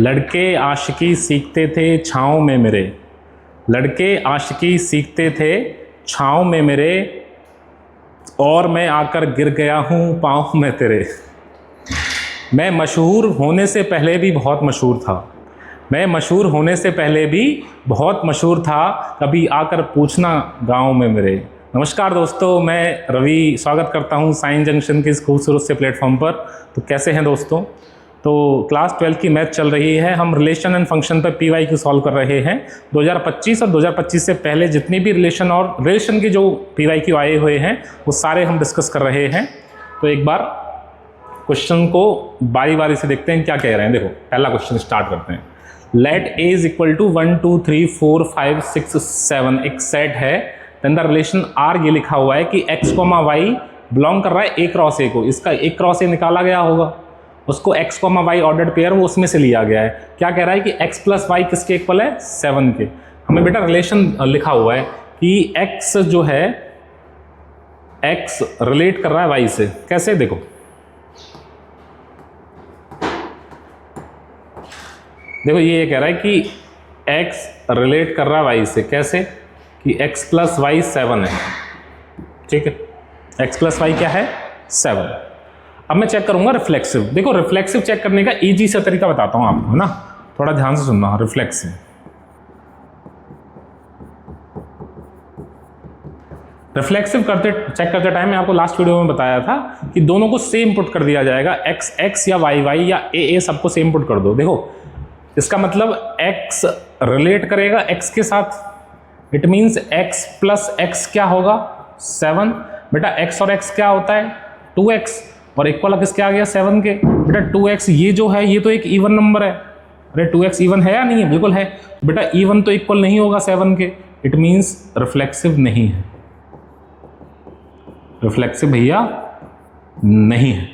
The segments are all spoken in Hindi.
लड़के आशिकी सीखते थे छाँव में मेरे, लड़के आशिकी सीखते थे छाँव में मेरे, और मैं आकर गिर गया हूँ पाँव में तेरे। मैं मशहूर होने से पहले भी बहुत मशहूर था, मैं मशहूर होने से पहले भी बहुत मशहूर था, कभी आकर पूछना गाँव में मेरे। नमस्कार दोस्तों, मैं रवि स्वागत करता हूँ साइंस जंक्शन के इस खूबसूरत से प्लेटफॉर्म पर। तो कैसे हैं दोस्तों? तो क्लास 12 की मैथ चल रही है, हम रिलेशन एंड फंक्शन पर PYQ सॉल्व कर रहे हैं। 2025 और 2025 से पहले जितनी भी रिलेशन और रिलेशन के जो PYQ आए हुए हैं वो सारे हम डिस्कस कर रहे हैं। तो एक बार क्वेश्चन को बारी बारी से देखते हैं क्या कह रहे हैं। देखो, पहला क्वेश्चन स्टार्ट करते हैं। Let A is equal to 1 2 3 4 5 6 7 एक सेट है। देन द रिलेशन R ये लिखा हुआ है कि x, y बिलोंग कर रहा है A क्रॉस A को। इसका A क्रॉस A निकाला गया होगा, उसको x, y ऑर्डर्ड पेयर वो उसमें से लिया गया है। क्या कह रहा है कि x प्लस वाई किसके इक्वल है? 7 के। हमें बेटा रिलेशन लिखा हुआ है कि x जो है x रिलेट कर रहा है y से। कैसे? देखो, देखो ये कह रहा है कि x रिलेट कर रहा है y से। कैसे? कि x प्लस वाई 7 है, ठीक है। x प्लस वाई क्या है? 7। अब मैं चेक करूंगा रिफ्लेक्सिव। देखो, रिफ्लेक्सिव चेक करने का इजी सा तरीका बताता हूं आपको, है ना, थोड़ा ध्यान से सुनना। रिफ्लेक्सिव चेक करते टाइम मैं आपको लास्ट वीडियो में बताया था कि दोनों को सेम पुट कर दिया जाएगा। x x या y y या a a सबको सेम पुट कर दो। देखो, इसका मतलब x रिलेट करेगा x के साथ। It means x plus x क्या होगा? 7। बेटा x और x क्या होता है? 2x। और इक्वल किसके आ गया? 7 के। बेटा 2x ये जो है ये तो एक इवन नंबर है। अरे 2x इवन है या नहीं है? बिल्कुल है। बेटा इवन तो इक्वल नहीं होगा 7 के। इट मींस रिफ्लेक्सिव नहीं है, रिफ्लेक्सिव भैया नहीं है।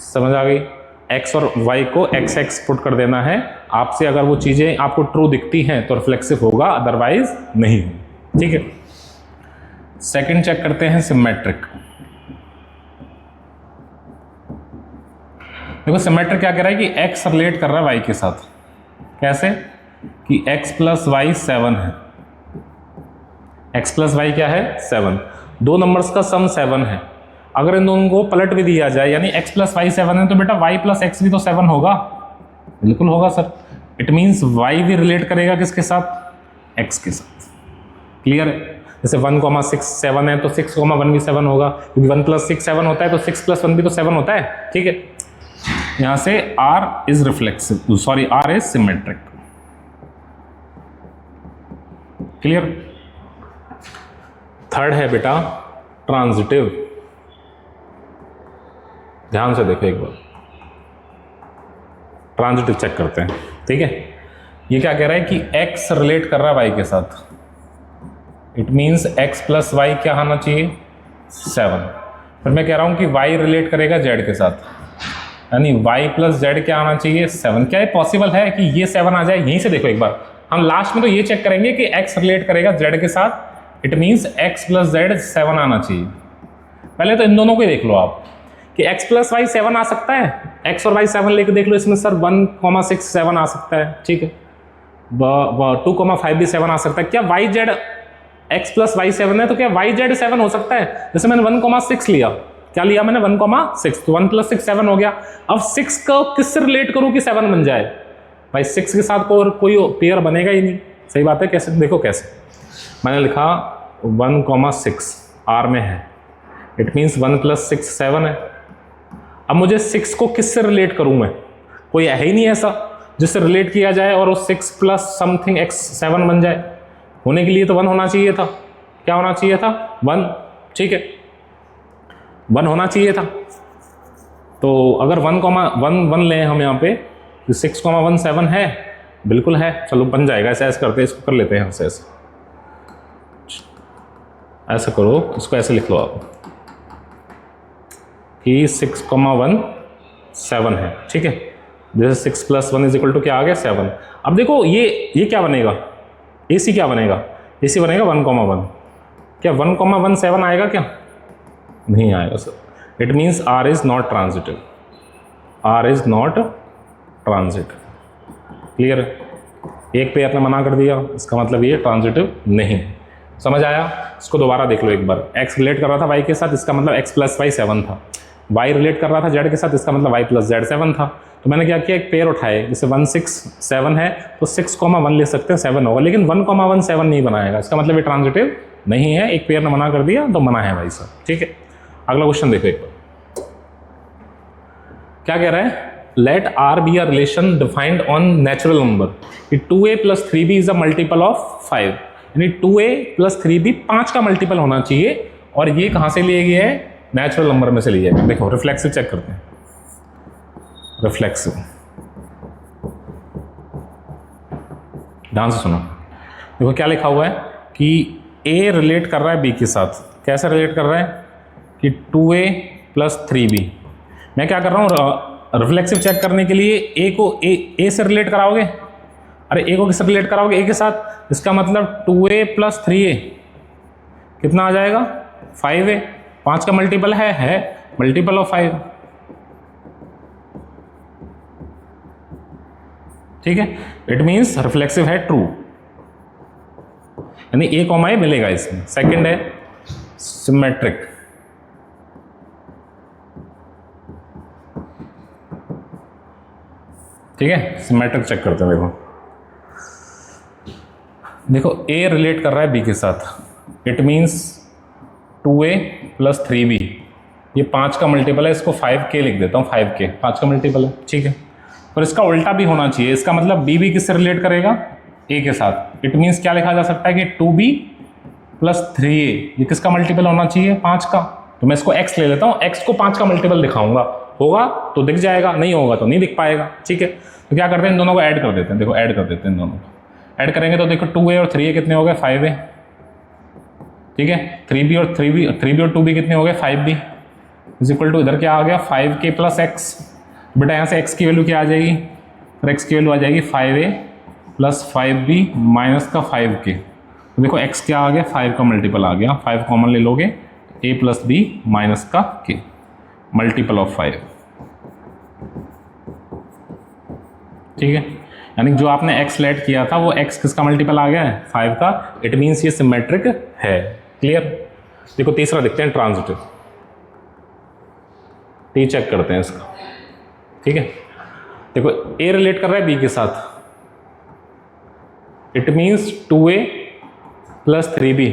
समझ आ गई? x और y को x x पुट कर देना है। आपसे अगर वो चीजें आपको ट्रू दिखती हैं तो रिफ्लेक्सिव होगा, अदरवाइज नहीं। ठीक है। सेकंड चेक करते हैं, सिमेट्रिक। देखो, सिमेट्रिक क्या कह रहा है कि x रिलेट कर रहा है y के साथ। कैसे? कि x प्लस वाई 7 है। x प्लस वाई क्या है? 7। दो नंबर्स का सम 7 है। अगर इन दोनों को पलट भी दिया जाए, यानी x प्लस वाई 7 है, तो बेटा y प्लस एक्स भी तो 7 होगा। बिल्कुल होगा सर। इट मीन्स y भी रिलेट करेगा किसके साथ? x के साथ। क्लियर है? जैसे 1,6 7 है तो 6,1 भी 7 होगा, क्योंकि 1 प्लस 6 7 होता है, तो 6 प्लस 1 भी तो 7 होता है। ठीक है। यहां से R is reflexive, sorry R is symmetric. Clear? Third है बेटा ट्रांजिटिव। ध्यान से देखो एक बार, ट्रांजिटिव चेक करते हैं। ठीक है। ये क्या कह रहा है कि x रिलेट कर रहा है y के साथ। It means x plus y क्या आना चाहिए? 7। फिर मैं कह रहा हूं कि y रिलेट करेगा z के साथ, यानी y प्लस जेड क्या आना चाहिए? 7। क्या ये पॉसिबल है कि ये 7 आ जाए? यहीं से देखो एक बार, हम लास्ट में तो ये चेक करेंगे कि x रिलेट करेगा z के साथ। It means x plus Z 7 आना चाहिए। पहले तो इन दोनों को ही देख लो आप कि x प्लस वाई 7 आ सकता है। x और y 7 लेके देख लो, इसमें सर 1,6 7 आ सकता है। ठीक है। 2,5 भी 7 आ सकता है। क्या y z x plus y 7 है तो क्या y जेड 7 हो सकता है? जैसे मैंने 1,6 लिया, क्या लिया मैंने? 1,6, तो 1 प्लस 6 7 हो गया। अब 6 को किससे रिलेट करूं कि 7 बन जाए? भाई 6 के साथ कोई पेयर बनेगा ही नहीं। सही बात है। कैसे? देखो कैसे मैंने लिखा 1,6 R में है। इट मीन्स 1 प्लस 6 7 है। अब मुझे 6 को किससे रिलेट करूं मैं? कोई है ही नहीं ऐसा जिससे रिलेट किया जाए और वो 6 प्लस समथिंग x 7 बन जाए। होने के लिए तो 1 होना चाहिए था। क्या होना चाहिए था? 1। ठीक है, 1 होना चाहिए था। तो अगर 1,1 लें हम यहाँ पे, तो 6,1 7 है, बिल्कुल है, चलो बन जाएगा। ऐसे ऐसे करते हैं, इसको कर लेते हैं ऐसे ऐसे, ऐसा करो, इसको ऐसे लिख लो आप कि 6,1 7 है, ठीक है। जैसे 6 + 1 = क्या आ गया 7। अब देखो ये क्या बनेगा, AC क्या बनेगा, AC बनेगा 1,1। क्या 1,17 आएगा क्या? नहीं आएगा sir. It means R is not transitive, R is not transit. Clear? एक पेयर ने मना कर दिया, इसका मतलब ये ट्रांजिटिव नहीं। समझ आया? इसको दोबारा देख लो एक बार। x रिलेट कर रहा था y के साथ, इसका मतलब x + y 7 था। y रिलेट कर रहा था z के साथ, इसका मतलब y + z 7 था। तो मैंने क्या किया, एक पेयर उठाए, जैसे 1 6 7 है तो 6,1 ले सकते हैं, 7 होगा, लेकिन 1,17 नहीं बनाएगा, इसका मतलब ये ट्रांजिटिव नहीं है। एक पेयर ने मना कर दिया तो मना है भाई साहब, ठीक है। अगला क्वेश्चन देखो एक बार, क्या कह रहा है, late R be a relation defined on natural number कि 2a + 3b is a multiple of 5, यानी 2a + 3b 5 का मल्टीपल होना चाहिए, और ये कहाँ से लिए गए हैं, नेचुरल नंबर में से लिए गए। देखो रिफ्लेक्सिव चेक करते हैं, रिफ्लेक्सिव, ध्यान से सुनो। देखो क्या लिखा हुआ है कि a रिलेट कर रहा है b के साथ। कैसे रिलेट कर रहा है कि 2a + 3b। मैं क्या कर रहा हूँ, रिफ्लेक्सिव चेक करने के लिए a को a से रिलेट कराओगे। अरे a को किससे रिलेट कराओगे, a के साथ, इसका मतलब 2a + 3a कितना आ जाएगा, 5a। 5 का मल्टीपल है मल्टीपल ऑफ 5, ठीक है। इट मीन्स रिफ्लेक्सिव है ट्रू, यानी a, a मिलेगा इसमें। सेकंड है सिमेट्रिक, ठीक है। सिमेट्रिक चेक करते हैं। देखो a रिलेट कर रहा है b के साथ, इट मीन्स 2a + 3b, ये 5 का मल्टीपल है, इसको 5k लिख देता हूँ, 5k 5 का मल्टीपल है, ठीक है। और इसका उल्टा भी होना चाहिए, इसका मतलब b भी किससे रिलेट करेगा, a के साथ। इट मीन्स क्या लिखा जा सकता है कि 2b + 3a, ये किसका मल्टीपल होना चाहिए, 5 का। तो मैं इसको x ले लेता हूँ, x को 5 का मल्टीपल दिखाऊंगा, होगा तो दिख जाएगा, नहीं होगा तो नहीं दिख पाएगा, ठीक है। तो क्या करते हैं, इन दोनों को ऐड कर देते हैं। देखो ऐड कर देते हैं, इन दोनों को ऐड करेंगे तो देखो 2a और 3a कितने हो गए, 5a, ठीक है। 3b और 2b कितने हो गए, 5b, = इधर क्या आ गया, 5k + x। बेटा यहाँ से x की वैल्यू क्या आ जाएगी, फिर x की वैल्यू आ जाएगी 5a + 5b - का 5k। तो देखो x क्या आ गया, 5 का मल्टीपल आ गया, 5 कॉमन ले लोगे, a + b - का k, मल्टीपल ऑफ 5, ठीक है। यानी जो आपने x लेट किया था वो x किसका मल्टीपल आ गया है, 5 का। इट मीन्स ये सिमेट्रिक है। क्लियर? देखो तीसरा देखते हैं, ट्रांजिटिव। टी चेक करते हैं इसका, ठीक है। देखो a रिलेट कर रहा है b के साथ, इट मीन्स 2a + 3b,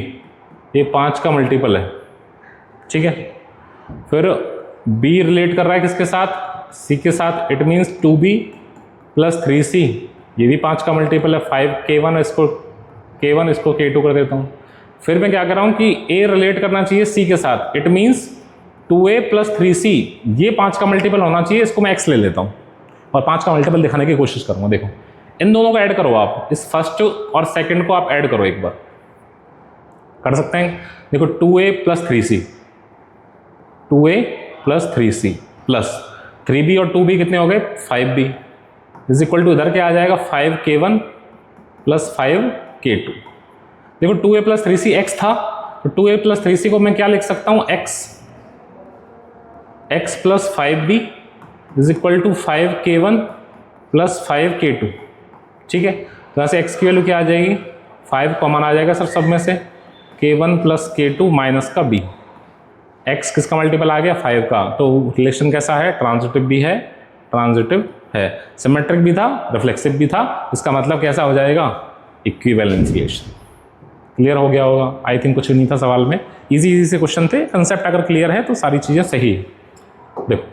ये 5 का मल्टीपल है, ठीक है। फिर b रिलेट कर रहा है किसके साथ, c के साथ, इट मीन्स 2b + 3c, ये भी 5 का मल्टीपल है, 5k1, इसको k2 कर देता हूँ। फिर मैं क्या कर रहा हूँ कि a रिलेट करना चाहिए c के साथ, इट मीन्स 2a + 3c, ये 5 का मल्टीपल होना चाहिए, इसको मैं x ले लेता हूँ और 5 का मल्टीपल दिखाने की कोशिश करूँगा। देखो इन दोनों को ऐड करो आप, इस फर्स्ट और सेकंड को आप ऐड करो एक बार, कर सकते हैं। देखो 2a + 3c, 2a + 3c plus 3b और 2b कितने हो गए, 5b, = इधर क्या आ जाएगा, 5k1 + 5k2। देखो 2a + 3c x था, तो 2a + 3c को मैं क्या लिख सकता हूँ, x + 5b = 5k1 + 5k2, ठीक है। तो यहाँ से x की वैल्यू क्या आ जाएगी, 5 कॉमन आ जाएगा सर सब में से, k1 + k2 - का b, x किसका मल्टीपल आ गया, 5 का। तो रिलेशन कैसा है, ट्रांजिटिव भी है, ट्रांजिटिव है, सिमेट्रिक भी था, रिफ्लेक्सिव भी था, इसका मतलब कैसा हो जाएगा, इक्विवेलेंस रिलेशन। क्लियर हो गया होगा, आई थिंक कुछ नहीं था सवाल में, इजी से क्वेश्चन थे, कंसेप्ट अगर क्लियर है तो सारी चीज़ें सही है। देखो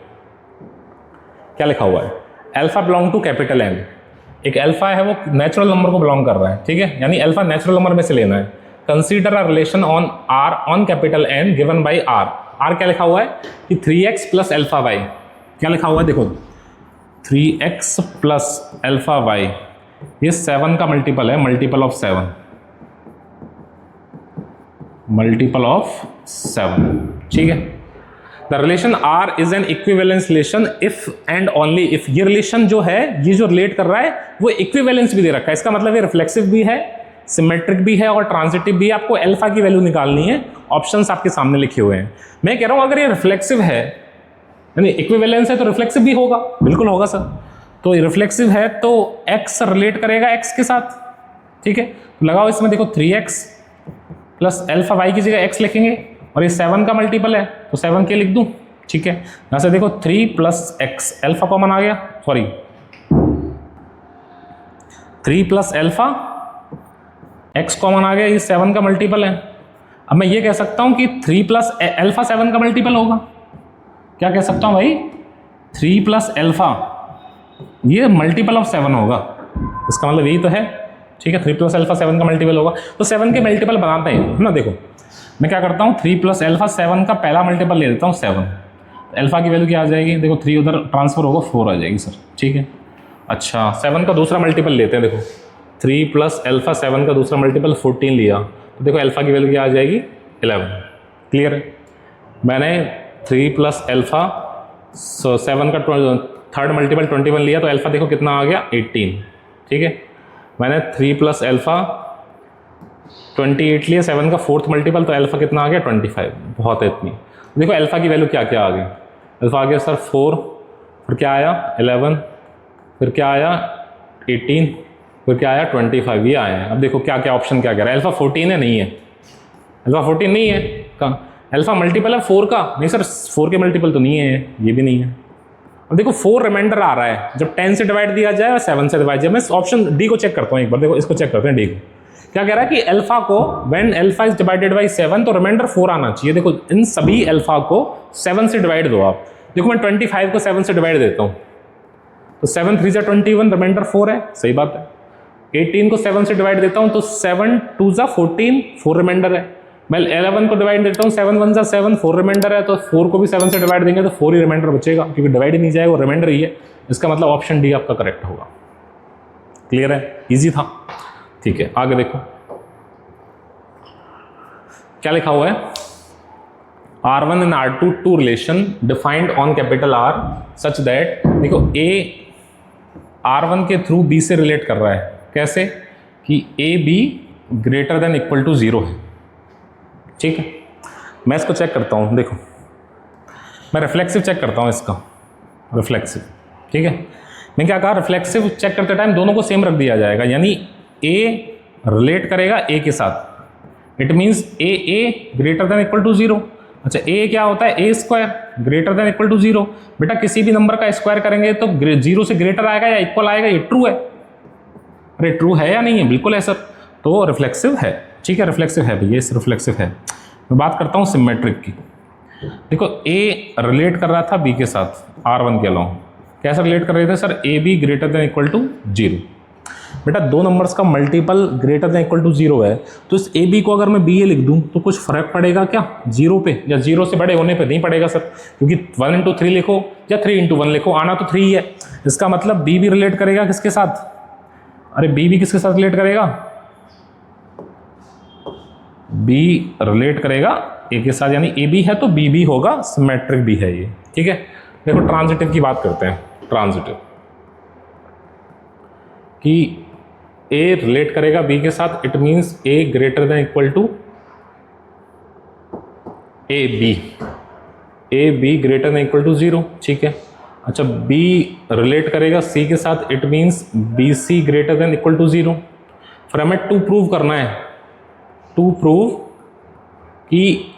क्या लिखा हुआ है, alpha belong to capital N, एक अल्फा है वो नेचुरल नंबर को बिलोंग कर रहा है, ठीक है, यानी अल्फा नेचुरल नंबर में से लेना है। Consider a relation on R on capital N given by R। R क्या लिखा हुआ है कि 3x + अल्फा y, क्या लिखा हुआ है देखो, 3x + अल्फा y ये 7 का मल्टीपल है, मल्टीपल ऑफ 7, मल्टीपल ऑफ 7, ठीक है। The relation R is an equivalence relation if and only if. ये रिलेशन जो है, ये जो रिलेट कर रहा है वो इक्विवेलेंस भी दे रखा है। इसका मतलब ये रिफ्लेक्सिव भी है, सिमेट्रिक भी है और ट्रांजिटिव भी है। आपको अल्फा की वैल्यू निकालनी है, ऑप्शंस आपके सामने लिखे हुए हैं। मैं कह रहा हूं अगर ये रिफ्लेक्सिव है यानी इक्विवेलेंस है तो रिफ्लेक्सिव भी होगा, बिल्कुल होगा सर। तो रिफ्लेक्सिव है तो x रिलेट करेगा x के साथ, ठीक है। लगाओ इसमें देखो 3x प्लस अल्फा y की जगह x लिखेंगे और ये 7 का मल्टीपल है तो 7 के लिख दूं, ठीक है। यहां से देखो 3 प्लस x, अल्फा कॉमन आ गया, sorry 3 plus alpha x common आ गया, ये 7 का मल्टीपल है। अब मैं ये कह सकता हूं कि 3 प्लस अल्फा 7 का मल्टीपल होगा। क्या कह सकता हूं भाई, 3 प्लस अल्फा ये मल्टीपल ऑफ 7 होगा, इसका मतलब यही तो है, ठीक है। 3 प्लस अल्फा 7 का मल्टीपल होगा, तो 7 के मल्टीपल बनाते हैं, है ना। देखो मैं क्या करता हूँ, 3 प्लस अल्फा 7 का पहला मल्टीपल ले लेता हूँ 7, अल्फा की वैल्यू क्या आ जाएगी, देखो 3 उधर ट्रांसफर होगा 4 आ जाएगी सर, ठीक है। अच्छा 7 का दूसरा मल्टीपल लेते हैं, देखो 3 प्लस अल्फा 7 का दूसरा मल्टीपल 14 लिया, तो देखो अल्फा की वैल्यू क्या आ जाएगी 11, क्लियर है। मैंने 3 प्लस अल्फा 7 का थर्ड मल्टीपल 21 लिया तो अल्फा देखो कितना आ गया 18, ठीक है। मैंने 3 प्लस अल्फा 28 लिया, 7 का फोर्थ मल्टीपल तो अल्फा कितना आ गया 25, बहुत है इतनी। देखो अल्फा की वैल्यू क्या क्या आ गई, अल्फा आ गया सर 4, फिर क्या आया 11, फिर क्या आया 18, फिर क्या आया 25, ये आए हैं। अब देखो क्या क्या ऑप्शन क्या कह रहा है, अल्फा 14 है, नहीं है, अल्फा 14 नहीं है, कहाँ अल्फा मल्टीपल है 4 का, नहीं सर 4 के मल्टीपल तो नहीं है, ये भी नहीं है। अब देखो 4 रिमाइंडर आ रहा है, जब 10 से डिवाइड दिया जाए और 7 से डिवाइड जाए। मैं ऑप्शन डी को चेक करता हूँ एक बार, देखो इसको चेक करते हैं डी को। क्या कह रहा है कि अल्फा को when alpha is divided by 7 तो रिमाइंडर 4 आना चाहिए। देखो इन सभी अल्फा को 7 से डिवाइड दो आप, देखो मैं 25 को 7 से डिवाइड देता हूँ तो 7 3 जा 21, रिमाइंडर 4 है, सही बात है। 18 को 7 से डिवाइड देता हूँ तो 7 2 जा 14, 4 रिमाइंडर है। मैं 11 को डिवाइड देता हूँ, 7 1 जा 7, 4 रिमाइंडर है, तो 4 को भी 7 से डिवाइड देंगे तो 4 ही रिमाइंडर बचेगा, क्योंकि डिवाइड ही नहीं जाएगा, वो रिमाइंडर ही है। इसका मतलब ऑप्शन डी आपका करेक्ट होगा। क्लियर है, इजी था, ठीक है। आगे देखो क्या लिखा हुआ है, R1 and R2 two relation defined on capital R such that, देखो A R1 के थ्रू B से रिलेट कर रहा है, कैसे कि AB greater than equal to 0 है, ठीक है। मैं इसको चेक करता हूँ, देखो मैं रिफ्लेक्सिव चेक करता हूँ इसका, रिफ्लेक्सिव, ठीक है। मैं क्या कहा, रिफ्लेक्सिव चेक करते टाइम दोनों को सेम रख दिया जाएगा, यानी A रिलेट करेगा A के साथ, it means A greater than equal to 0। अच्छा A क्या होता है, A square greater than equal to 0। बेटा किसी भी नंबर का स्क्वायर करेंगे तो 0 से ग्रेटर आएगा या इक्वल आएगा, ये ट्रू है। अरे ट्रू है या नहीं है, बिल्कुल है सर, तो रिफ्लेक्सिव है, ठीक है, रिफ्लेक्सिव है भैया, इस रिफ्लेक्सिव है। मैं बात करता हूँ सिमेट्रिक की। देखो A रिलेट कर रहा था B के साथ R1 के अलावा, कैसे रिलेट कर रहे थे sir, AB greater than equal to 0। बेटा दो नंबर्स का multiple greater than equal to 0 है, तो इस AB को अगर मैं BA लिख दूं तो कुछ फर्क पड़ेगा क्या 0 पे, या 0 से बड़े होने पे नहीं पड़ेगा सर, क्योंकि 1 इंटू 3 लिखो या 3 इंटू 1 लिखो, आना तो 3 ही है। इसका मतलब B भी रिलेट करेगा किसके साथ, अरे B भी किसके साथ रिलेट करेगा, B रिलेट करेगा A के साथ, यानी AB है तो B भी होगा, सिमेट्रिक भी है ये, ठीक है। देखो ट्रांजिटिव की बात करते हैं, ट्रांजिटिव कि A रिलेट करेगा B के साथ, it means A greater than equal to AB greater than equal to 0, ठीक है। अच्छा B रिलेट करेगा C के साथ, it means BC greater than equal to 0। फिर हमें टू प्रूव करना है, टू प्रूव कि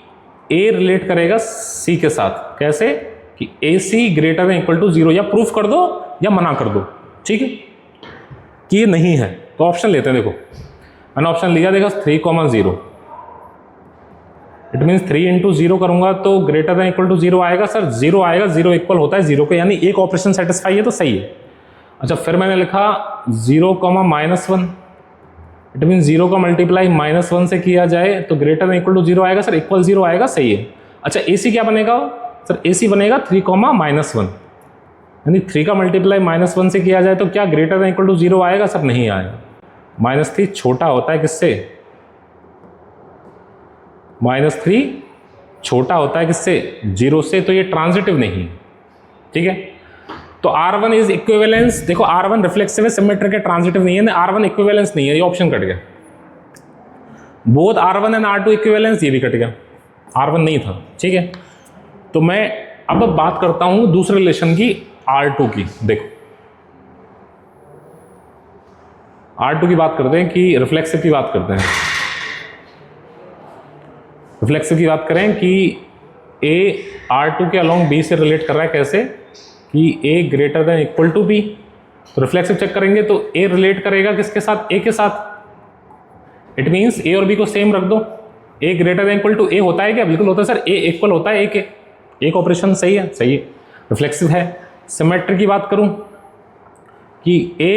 A रिलेट करेगा C के साथ, कैसे कि AC greater than equal to 0, या प्रूफ कर दो या मना कर दो, ठीक है, कि ये नहीं है। तो ऑप्शन लेते हैं, देखो मैंने ऑप्शन लिया, देखो 3,0, इट मीन्स 3 इंटू 0 करूंगा तो ग्रेटर देन इक्वल टू 0 आएगा सर, 0 आएगा, 0 इक्वल होता है 0 के, यानी एक ऑपरेशन सेटिस्फाई है तो सही है। अच्छा फिर मैंने लिखा 0, -1, इट मीन्स 0 का मल्टीप्लाई -1 से किया जाए तो ग्रेटर देन इक्वल टू 0 आएगा सर, इक्वल 0 आएगा, सही है। अच्छा AC क्या बनेगा सर, AC बनेगा 3, -1, यानी 3 का मल्टीप्लाई -1 से किया जाए तो क्या ग्रेटर देन इक्वल टू 0 आएगा सर? नहीं आएगा। -3 छोटा होता है किससे? -3 छोटा होता है किससे? 0 से। तो ये ट्रांजिटिव नहीं, ठीक है। तो R1 इज इक्विवेलेंस, देखो R1 रिफ्लेक्सिव है, सिमेट्रिक है, ट्रांजिटिव नहीं है, R1 इक्विवेलेंस नहीं है, ये ऑप्शन कट गया। Both R1 and R2 equivalence, ये भी कट गया, R1 नहीं था, ठीक है। तो मैं अब बात करता हूं दूसरे रिलेशन की, R2 की। देखो R2 की बात करते हैं कि रिफ्लेक्सिव की बात करते हैं। रिफ्लेक्सिव की बात करें कि A R2 के अलोंग B से रिलेट कर रहा है, कैसे कि A greater than equal to B। तो रिफ्लेक्सिव चेक करेंगे तो A रिलेट करेगा किसके साथ? A के साथ। इट मीन्स A और B को सेम रख दो। A greater than equal to A होता है क्या? बिल्कुल होता है सर। A इक्वल होता है A के। एक ऑपरेशन सही है, सही है, रिफ्लेक्सिव है। सिमेट्री की बात करूं कि A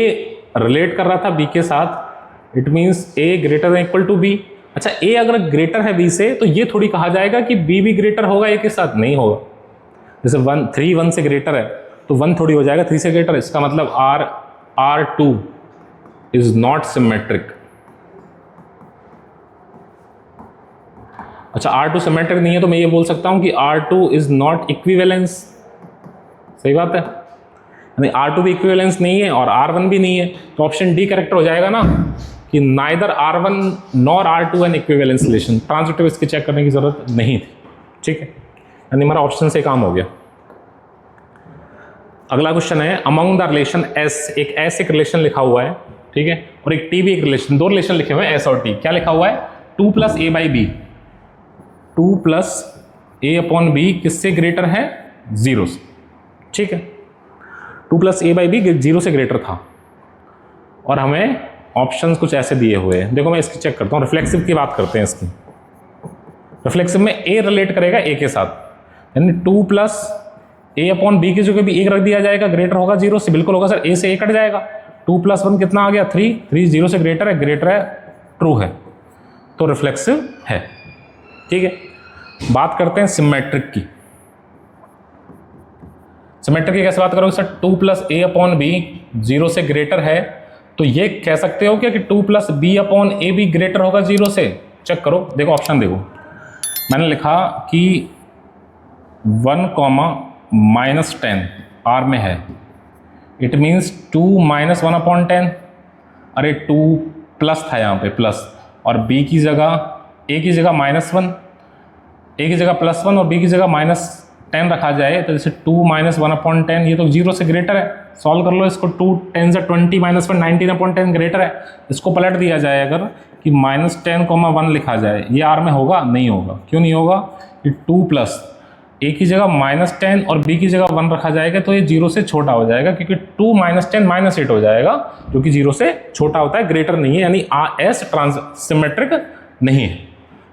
रिलेट कर रहा था B के साथ, it means A greater than equal to B। अच्छा, A अगर ग्रेटर है B से तो ये थोड़ी कहा जाएगा कि B भी ग्रेटर होगा A के साथ, नहीं होगा। जैसे 3 1 से ग्रेटर है तो 1 थोड़ी हो जाएगा 3 से ग्रेटर। इसका मतलब R2 इज नॉट सिमेट्रिक। अच्छा, R2 सिमेट्रिक नहीं है तो मैं ये बोल सकता हूं कि R2 इज नॉट इक्विवेलेंस। सही बात है, यानी R2 भी इक्विवेलेंस नहीं है और R1 भी नहीं है। तो ऑप्शन डी करेक्ट हो जाएगा ना, कि neither R1 nor R2 N equivalence relation. Transitive इसकी चेक करने की जरूरत नहीं थी, ठीक है, यानी हमारा ऑप्शन से काम हो गया। अगला क्वेश्चन है, अमंग द रिलेशन एस, एक एस एक रिलेशन लिखा हुआ है, ठीक है, और एक टी भी एक रिलेशन, दो रिलेशन लिखे हुए हैं एस और टी। क्या लिखा हुआ है? 2 + a by b, 2 + a upon b किससे ग्रेटर है? 0 से, ठीक है। 2 + a by b 0 से ग्रेटर था और हमें ऑप्शंस कुछ ऐसे दिए हुए हैं। देखो मैं इसकी चेक करता हूँ। रिफ्लेक्सिव की बात करते हैं इसकी। रिफ्लेक्सिव में A रिलेट करेगा A के साथ, यानी 2 + a upon b की जगह भी 1 रख दिया जाएगा, ग्रेटर होगा 0 से। बिल्कुल होगा सर, A से A कट जाएगा। 2 + 1 कितना आ गया? 3, 3 0 से ग्रेटर है, ट्रू है, तो रिफ्लेक्सिव है, ठीक है। बात करते हैं सिमेट्रिक की। सिमेट्रिक की कैसे बात करोगे सर? 2 + a upon b 0 से ग्रेटर है, तो ये कह सकते हो क्या कि 2 + b upon a भी ग्रेटर होगा 0 से? चेक करो, देखो ऑप्शन देखो। मैंने लिखा कि 1, -10 R में है, इट मीन्स 2 - 1/10। अरे 2 प्लस था यहाँ पे, प्लस, और b की जगह, a की जगह -1, a की जगह +1 और b की जगह -10 रखा जाए, तो जैसे 2 - 1/10, ये तो 0 से ग्रेटर है। सॉल्व कर लो इसको। 2 10 से 20 -1 19/10 ग्रेटर है। इसको पलट दिया जाए अगर कि -10, 1 लिखा जाए, ये R में होगा? नहीं होगा। क्यों नहीं होगा? कि 2 + a की जगह -10 और b की जगह 1 रखा जाएगा, तो ये 0 से छोटा हो जाएगा, क्योंकि 2 - 10 -8 हो जाएगा, जो कि 0 से छोटा होता है, ग्रेटर नहीं है, यानी S सिमेट्रिक नहीं है।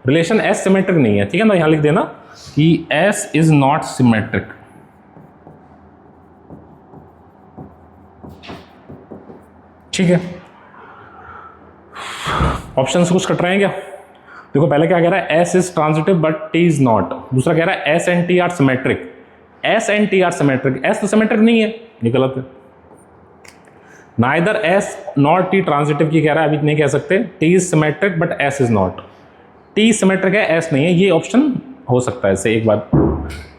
रिलेशन S सिमेट्रिक नहीं है, ठीक है ना। यहाँ लिख देना कि S इज नॉट सिमेट्रिक। ठीक है, ऑप्शन से कुछ कट रहे हैं क्या? देखो पहले क्या कह रहा है? S is transitive but T is not. दूसरा कह रहा है S and T are symmetric. S and T are symmetric, S तो सिमेट्रिक नहीं है, ये गलत है। Neither S not T transitive की कह रहा है, अभी नहीं कह सकते। T is symmetric but S is not. T symmetric है, S नहीं है, ये ऑप्शन हो सकता है। इससे एक बार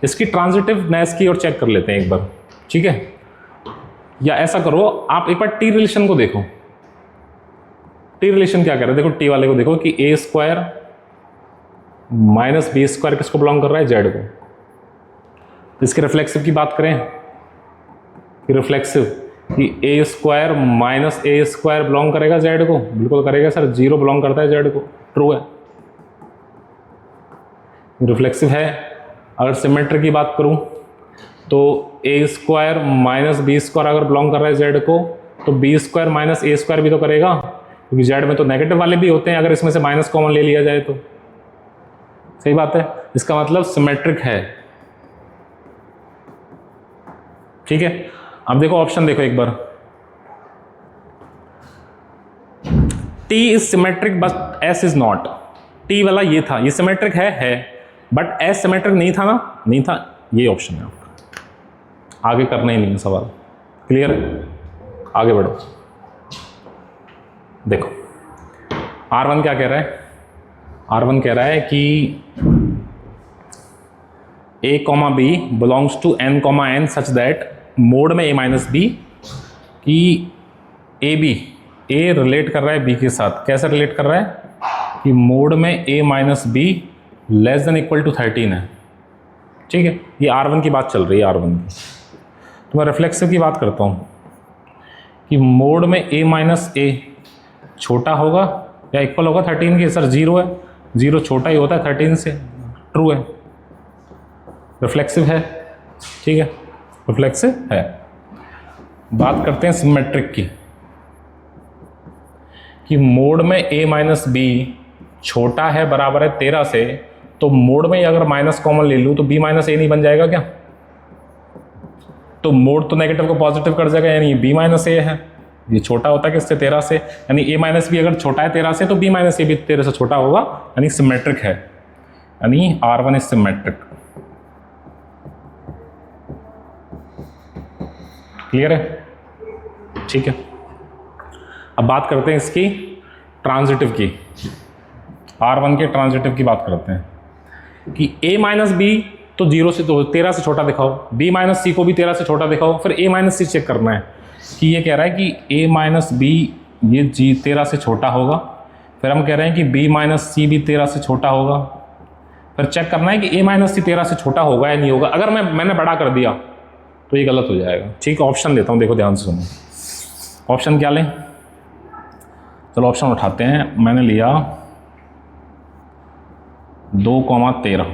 इसकी ट्रांजिटिवनेस की और चेक कर लेते हैं एक बार, ठीक है। या ऐसा करो, आप एक बार T रिलेशन को देखो। T रिलेशन क्या कर रहा है? देखो T वाले को देखो कि a² - b² किसको बिलोंग कर रहा है? Z को। तो इसके रिफ्लेक्सिव की बात करें कि रिफ्लेक्सिव कि a² - a² बिलोंग करेगा Z को? बिल्कुल करेगा सर, 0 बिलोंग करता है Z को, ट्रू है, रिफ्लेक्सिव है। अगर सिमेट्रिक की बात करूं तो a² - b² अगर बिलोंग कर रहा है Z को, तो b² - a² भी तो करेगा, क्योंकि Z में तो नेगेटिव वाले भी होते हैं, अगर इसमें से माइनस कॉमन ले लिया जाए तो। सही बात है, इसका मतलब सिमेट्रिक है, ठीक है। अब देखो ऑप्शन देखो एक बार। T is symmetric but S is not. T वाला ये था, ये सिमेट्रिक है, बट S सिमेट्रिक नहीं था ना, नहीं था, ये ऑप्शन है। आगे करना ही नहीं है सवाल। क्लियर है? आगे बढ़ो। देखो R1 क्या कह रहा है? R1 कह रहा है कि A, B belongs to n, n such that mode में A माइनस बी कि A रिलेट कर रहा है B के साथ। कैसे रिलेट कर रहा है? कि मोड में A minus b less than equal to 13 है। ठीक है, ये R1 की बात चल रही है। R1 की तो मैं रिफ्लेक्सिव की बात करता हूँ कि मोड में A माइनस ए छोटा होगा या इक्वल होगा 13 के। सर 0 है, 0 छोटा ही होता है 13 से। ट्रू है, रिफ्लेक्सिव है। ठीक है, रिफ्लेक्सिव है। बात करते हैं सिमेट्रिक की कि मोड में A माइनस बी छोटा है बराबर है 13 से, तो मोड में अगर माइनस कॉमन ले लूँ तो B माइनस ए नहीं बन जाएगा क्या? तो मोड तो नेगेटिव को पॉजिटिव कर जाएगा, यानी B माइनस ए है। ये छोटा होता है किससे? 13 से। यानी A माइनस बी अगर छोटा है 13 से तो B माइनस ए भी 13 से छोटा होगा, यानी सिमेट्रिक है। यानी R1 इज सिमेट्रिक। क्लियर है? ठीक है, अब बात करते हैं इसकी ट्रांजिटिव की। R1 के ट्रांजिटिव की बात करते हैं कि A माइनस बी तो 0 से तो 13 से छोटा दिखाओ, B माइनस सी को भी 13 से छोटा दिखाओ, फिर A माइनस सी चेक करना है कि ये कह रहा है कि A माइनस बी ये 13 से छोटा होगा। फिर हम कह रहे हैं कि B माइनस सी भी 13 से छोटा होगा। फिर चेक करना है कि A माइनस सी 13 से छोटा होगा या नहीं होगा। अगर मैंने बड़ा कर दिया तो ये गलत हो जाएगा। ठीक है, ऑप्शन देता हूँ, देखो ध्यान से सुनो। ऑप्शन क्या लें? चलो ऑप्शन उठाते हैं। मैंने लिया 2,13।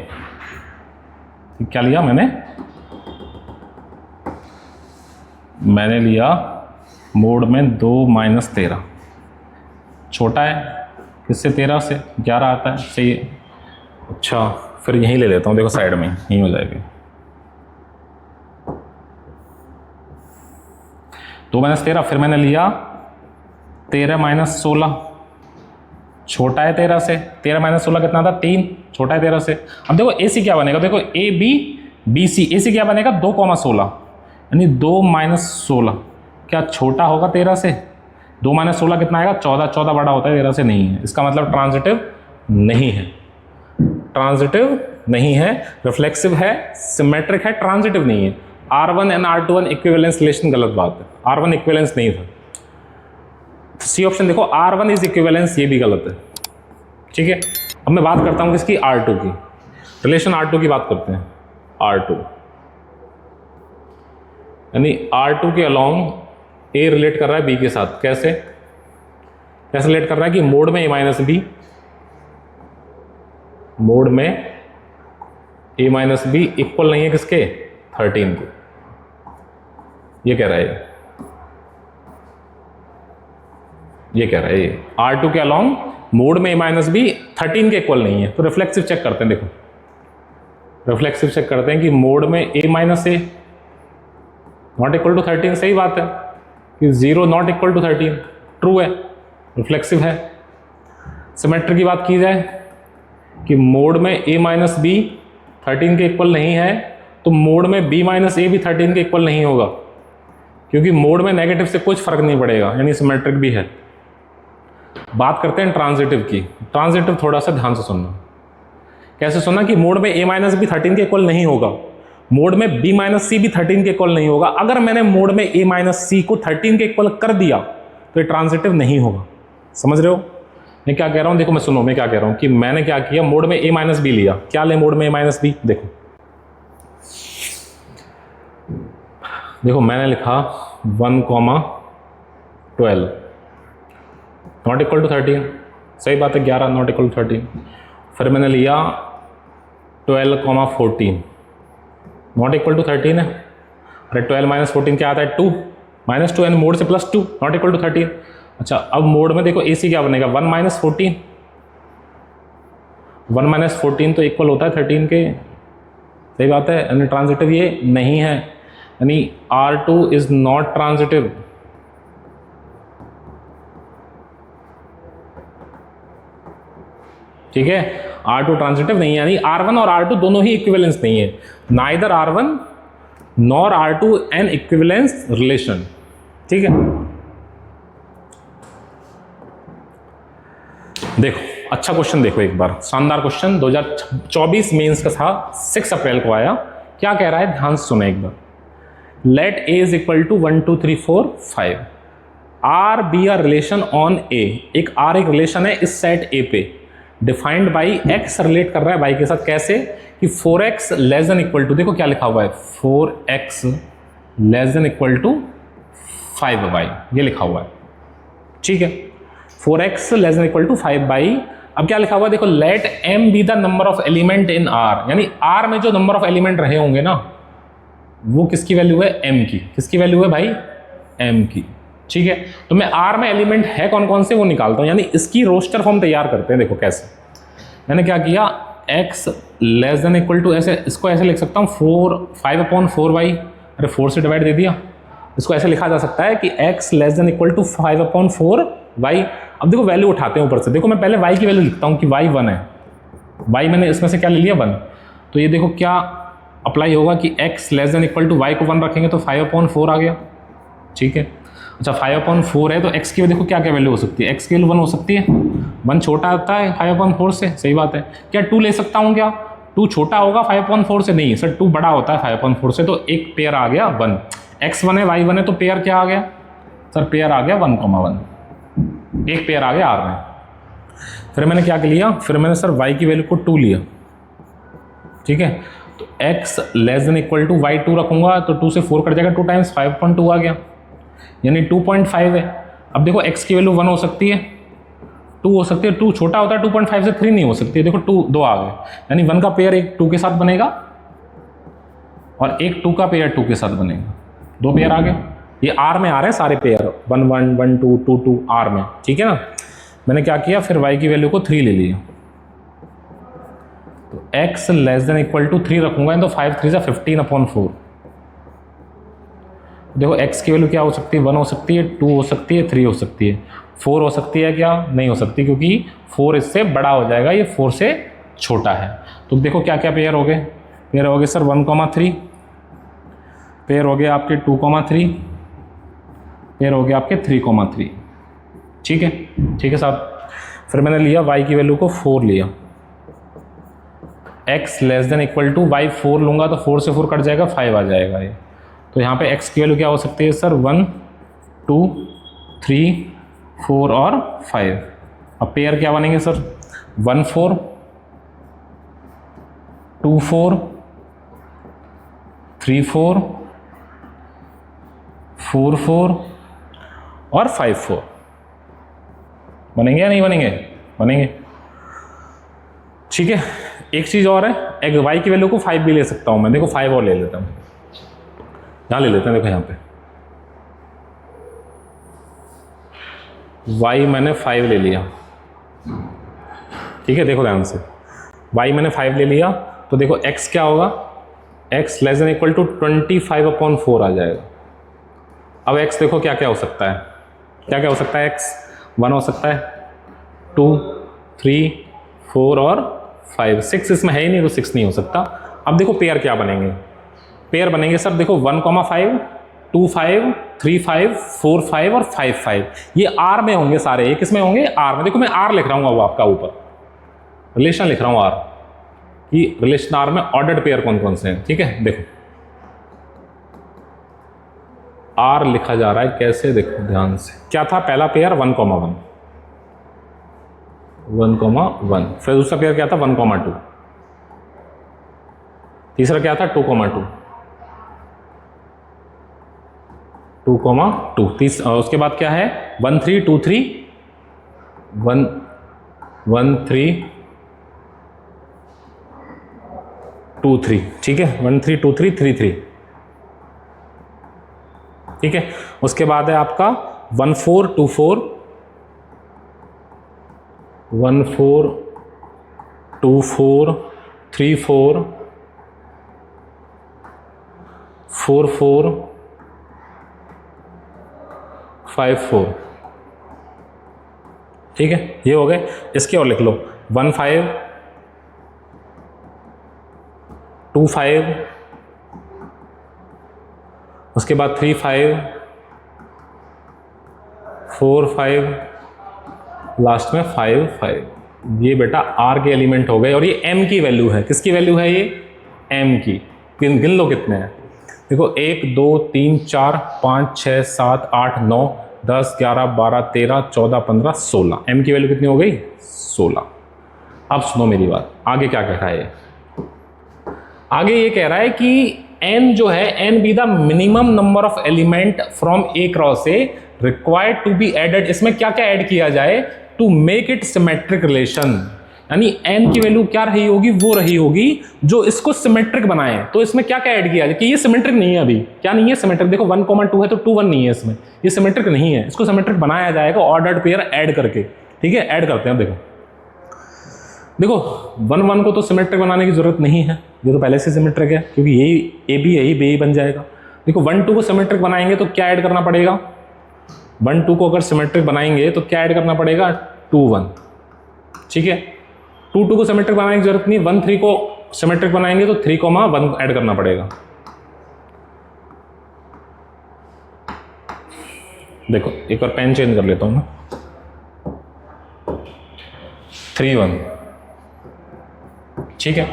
क्या लिया मैंने लिया मोड में 2 माइनस 13। छोटा है किससे? 13 से। 11 आता है, सही है। अच्छा, फिर यहीं ले लेता हूँ, देखो साइड में यहीं हो जाएगी। 2 माइनस 13। फिर मैंने लिया 13 माइनस 16। छोटा है 13 से। 13 माइनस 16 कितना था? 3। छोटा है 13 से। अब देखो ए सी क्या बनेगा? देखो ए बी बी सी, ए सी क्या बनेगा? 2,16, यानी 2 माइनस 16 क्या छोटा होगा 13 से? 2 माइनस 16 कितना आएगा? 14। 14 बड़ा होता है 13 से, नहीं है। इसका मतलब ट्रांजिटिव नहीं है। ट्रांजिटिव नहीं है, रिफ्लेक्सिव है, सिमेट्रिक है, ट्रांजिटिव नहीं है। R1 and R2 equivalence relation गलत बात है। R1 इक्विवेलेंस नहीं था। सी ऑप्शन देखो, R1 इज इक्विवेलेंस, ये भी गलत है। ठीक है, अब मैं बात करता हूं किसकी? R2 की। रिलेशन R2 की बात करते हैं। R2 यानी R2 के अलोंग A रिलेट कर रहा है B के साथ। कैसे रिलेट कर रहा है? कि मोड में A माइनस बी, मोड में A माइनस बी इक्वल नहीं है किसके? 13 के। ये कह रहा है, ये कह रहा है ये R2 के अलोंग मोड में A माइनस बी 13 के इक्वल नहीं है। तो रिफ्लेक्सिव चेक करते हैं। देखो रिफ्लेक्सिव चेक करते हैं कि मोड में A minus a not equal to 13। सही बात है कि 0 नॉट इक्वल टू 13, ट्रू है, रिफ्लेक्सिव है। सिमेट्री की बात की जाए कि मोड में A माइनस बी 13 के इक्वल नहीं है, तो मोड में B माइनस ए भी 13 के इक्वल नहीं होगा, क्योंकि मोड में नेगेटिव से कुछ फर्क नहीं पड़ेगा, यानी सिमेट्रिक भी है। बात करते हैं ट्रांजिटिव की। ट्रांजिटिव थोड़ा सा ध्यान से सुनना। कैसे सुनना? कि मोड में A माइनस बी 13 के इक्वल नहीं होगा, मोड में B माइनस सी भी 13 के इक्वल नहीं होगा। अगर मैंने मोड में A माइनस सी को 13 के इक्वल कर दिया तो ये ट्रांजिटिव नहीं होगा। समझ रहे हो मैं क्या कह रहा हूं? देखो मैं सुनो, मैं क्या कह रहा हूं कि मैंने क्या किया, मोड में A माइनस बी लिया। क्या ले मोड में A माइनस बी? देखो मैंने लिखा 1,12 नॉट इक्वल टू 13। सही बात है, 11 नॉट इक्वल टू 13। फिर मैंने लिया 12,14 नॉट इक्वल टू 13 है। अरे 12 माइनस 14 क्या आता है? 2 माइनस 2 एंड मोड से प्लस 2 नॉट इक्वल टू 13। अच्छा, अब मोड में देखो AC क्या बनेगा? 1 माइनस 14। 1 माइनस 14 तो इक्वल होता है 13 के। सही बात है, यानी ट्रांजिटिव ये नहीं है, यानी R2 इज नॉट ट्रांजिटिव। ठीक है, R2 ट्रांजिटिव नहीं है, यानी R1 और R2 दोनों ही इक्विवेलेंस नहीं है। Neither R1 nor R two an equivalence relation. ठीक है, देखो अच्छा क्वेश्चन देखो एक बार, शानदार क्वेश्चन 2024 मेंस का था, 6 अप्रैल को आया। क्या कह रहा है, ध्यान से सुनो एक बार। Let A is equal to 1 2 3 4 5 R be R relation on A. एक आर एक रिलेशन है इस सेट ए पे, डिफाइंड बाई एक्स रिलेट कर रहा है वाई के साथ। कैसे कि 4x less than equal to, देखो क्या लिखा हुआ है, 4x less than equal to 5y, ये लिखा हुआ है। ठीक है, 4x less than equal to 5y। अब क्या लिखा हुआ है, देखो let m be the number of element in r, यानी r में जो नंबर ऑफ एलिमेंट रहे होंगे ना, वो किसकी वैल्यू है, m की। किसकी वैल्यू है भाई, m की। ठीक है, तो मैं r में एलिमेंट है कौन कौन से वो निकालता हूं, यानी इसकी रोस्टर फॉर्म तैयार करते हैं। देखो कैसे, मैंने क्या किया, x less than equal to, ऐसे इसको ऐसे लिख सकता हूँ 5/4y, अरे 4 से डिवाइड दे दिया। इसको ऐसे लिखा जा सकता है कि x less than equal to 5/4y। अब देखो वैल्यू उठाते हैं ऊपर से, देखो मैं पहले y की वैल्यू लिखता हूँ कि y 1 है, y मैंने इसमें से क्या ले लिया 1, तो ये देखो क्या अप्लाई होगा कि x less than equal to y को 1 रखेंगे तो 5/4 आ गया। ठीक है, अच्छा 5/4 है तो x की देखो क्या क्या वैल्यू हो सकती है, x की वैल्यू 1 हो सकती है, 1 छोटा होता है 5/4 से, सही बात है। क्या 2 ले सकता हूँ, क्या 2 छोटा होगा 5/4 से, नहीं सर 2 बड़ा होता है 5/4 से, तो एक पेयर आ गया 1, x 1 है y 1 है, तो पेयर क्या आ गया सर, पेयर आ गया 1,1, एक पेयर आ गया r में। फिर मैंने क्या लिया, फिर मैंने सर y की वैल्यू को 2 लिया। ठीक है, तो x less than equal to y 2 रखूंगा तो 2 से 4 कट जाएगा, 2 टाइम्स 5.2 आ गया, यानी 2.5 है। अब देखो x की वैल्यू 1 हो सकती है, 2 हो सकती है, 2 छोटा होता है 2.5 से, 3 नहीं हो सकती है। देखो 2 आ गए, यानी 1 का पेयर एक 2 के साथ बनेगा और एक 2 का पेयर 2 के साथ बनेगा, 2 पेयर आ गए। ये R में आ रहे हैं सारे पेयर, 1 1 1 2 2 2 R में। ठीक है ना, मैंने क्या किया, फिर y की वैल्यू को 3 ले लिया, तो x less than equal to 3 रखूंगा, तो 5 3 जा 15/4। देखो x की वैल्यू क्या हो सकती है, 1 हो सकती है, 2 हो सकती है, 3 हो सकती है, 4 हो सकती है, क्या नहीं हो सकती, क्योंकि 4 इससे बड़ा हो जाएगा, ये 4 से छोटा है। तो देखो क्या क्या पेयर हो गए, पेयर हो गए सर 1,3, पेयर हो गए आपके 2,3, पेयर हो गए आपके 3,3। ठीक है, ठीक है साहब। फिर मैंने लिया y की वैल्यू को 4 लिया, x less than equal to y 4 लूंगा तो 4 से 4 कट जाएगा, 5 आ जाएगा ये। तो यहाँ पे x की वैल्यू क्या हो सकती है सर, 1 2 3 4 और 5। अब पेयर क्या बनेंगे सर, 1 4 2 4 3 4 4 4 और 5 4 बनेंगे या नहीं बनेंगे, बनेंगे। ठीक है, एक चीज़ और है, एक y की वैल्यू को 5 भी ले सकता हूँ मैं, देखो 5 और ले लेता हूँ, यहाँ ले लेते हैं। देखो यहाँ पे y मैंने 5 ले लिया। ठीक है, देखो ध्यान से, y मैंने 5 ले लिया, तो देखो x क्या होगा, x less than equal to 25/4 आ जाएगा। अब x देखो क्या क्या हो सकता है, क्या क्या हो सकता है, x 1 हो सकता है, 2 3 4 और 5, 6 इसमें है ही नहीं तो 6 नहीं हो सकता। अब देखो पेयर क्या बनेंगे, पेयर बनेंगे सर देखो 1,5 2 5 3 5 4 5 और 5 5, ये R में होंगे सारे, ये किस में होंगे, R में। देखो मैं R लिख रहा हूँ, अब आपका ऊपर रिलेशन लिख रहा हूँ R, कि रिलेशन R में ऑर्डर्ड पेयर कौन कौन से हैं। ठीक है, देखो R लिखा जा रहा है कैसे, देखो ध्यान से, क्या था पहला पेयर 1,1 1,1, फिर दूसरा पेयर क्या था 1,2, तीसरा क्या था 2,2 2,2, उसके बाद क्या है 1 3 2 3 1 1 3 2 3। ठीक है, 1 3 2 3 3 3। ठीक है, उसके बाद है आपका 1 4 2 4 1 4 2 4 3 4 4 4 5 4। ठीक है, ये हो गए। इसके और लिख लो 1 5 2 5 उसके बाद 3 5 4 5, लास्ट में 5 5। ये बेटा आर के एलिमेंट हो गए और ये एम की वैल्यू है। किसकी वैल्यू है ये? एम की। गिन लो कितने हैं। देखो 1 2 3 4 5 6 7 8 9 10 11 12 13 14 15 16। एम की वैल्यू कितनी हो गई? 16। अब सुनो मेरी बात, आगे क्या कह रहा है ये? आगे ये कह रहा है कि n जो है, n be the minimum number of element from A cross A required to be added. इसमें क्या क्या ऐड किया जाए to make it symmetric relation. यानी n की वैल्यू क्या रही होगी? वो रही होगी जो इसको सिमेट्रिक बनाए। तो इसमें क्या क्या ऐड किया जाए कि ये सिमेट्रिक नहीं है। अभी क्या नहीं है? सिमेट्रिक। देखो 1 2 है तो 2 1 नहीं है इसमें, ये सिमेट्रिक नहीं है। इसको सिमेट्रिक बनाया जाएगा ऑर्डर्ड पेयर ऐड करके। ठीक है, ऐड करते हैं। देखो 1 1 को तो सिमेट्रिक बनाने की जरूरत नहीं है, ये तो पहले से सिमेट्रिक है, क्योंकि यही ए बी यही बी बन जाएगा। देखो 1 2 को सिमेट्रिक बनाएंगे तो क्या ऐड करना पड़ेगा? 1 2 को अगर सिमेट्रिक बनाएंगे तो क्या ऐड करना पड़ेगा? 2 1। ठीक है, 2 2 को सिमेट्रिक बनाने की जरूरत नहीं। 1 3 को सिमेट्रिक बनाएंगे तो 3 1 ऐड करना पड़ेगा। देखो एक बार पेन चेंज कर लेता हूं मैं। 3 1। ठीक है,